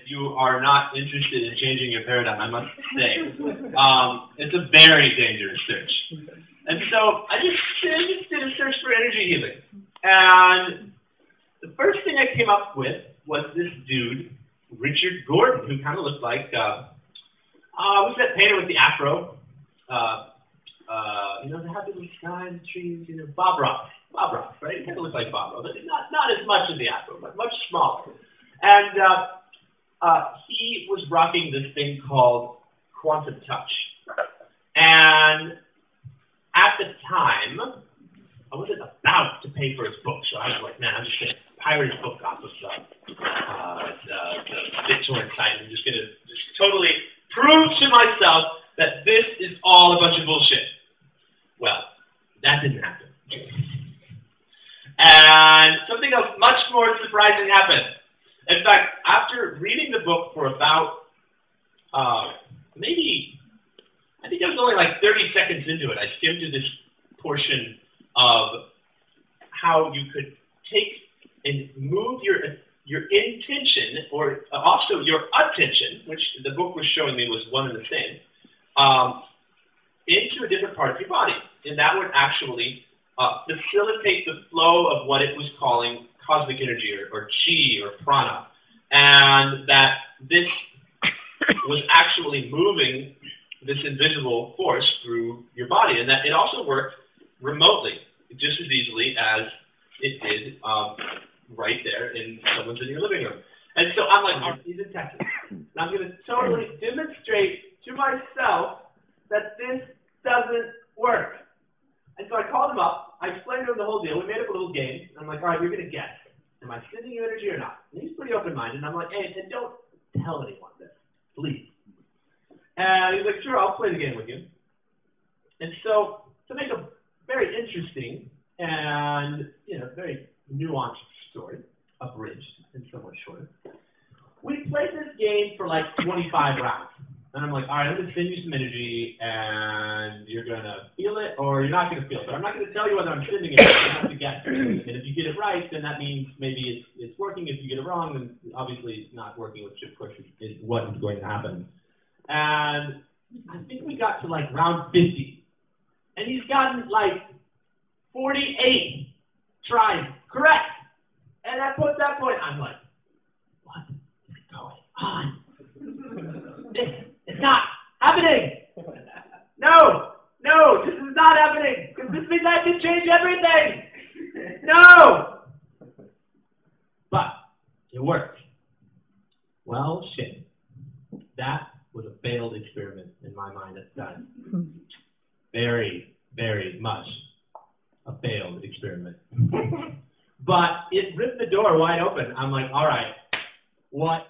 you are not interested in changing your paradigm, I must say. It's a very dangerous search. And so I just did a search for energy healing. And the first thing I came up with was this dude, Richard Gordon, who kind of looked like, who's that painter with the afro? You know, the happy little sky and the trees, you know, Bob Ross. Bob Ross, right? He kind of looked like Bob Ross, but not as much as the afro, but much smaller. And he was rocking this thing called Quantum Touch. And at the time, I wasn't about to pay for his book, so I was like, man, I'm just going to pirate his book off of the BitTorrent site. I'm just going to totally prove to myself that this is all a bunch of bullshit. Well, that didn't happen. And something else much more surprising happened. In fact, after reading the book for about maybe, I think it was only like 30 seconds into it, I skimmed through this portion of how you could take and move your intention, or also your attention, which the book was showing me was one and the same, into a different part of your body. And that would actually facilitate the flow of what it was calling cosmic energy, or chi, or prana. And that this was actually moving this invisible force through your body. And that it also worked remotely, just as easily as it did right there in someone's in your living room. And so I'm like, he's in Texas. And I'm going to totally demonstrate to myself that this doesn't work. And so I called him up. I explained to him the whole deal. We made up a little game. And I'm like, all right, you're going to guess. Am I sending you energy or not? And he's pretty open-minded. And I'm like, hey, and don't tell anyone this, please. And he's like, sure, I'll play the game with you. And so to make a very interesting and, you know, very nuanced story, abridged and somewhat shorter, we played this game for like 25 rounds. And I'm like, all right, I'm going to send you some energy, and you're going to feel it, or you're not going to feel it. But I'm not going to tell you whether I'm sending it, you have to guess. And if you get it right, then that means maybe it's working. If you get it wrong, then obviously it's not working, which of course it wasn't going to happen. And I think we got to like round 50. And he's gotten like 48 tries correct. And at that point, I'm like, what is going on? It's not happening. No, this is not happening. Because this means I can change everything. No. But it worked. Well, shit. That was a failed experiment in my mind at the time. Very, very much a failed experiment. But it ripped the door wide open. I'm like, all right, what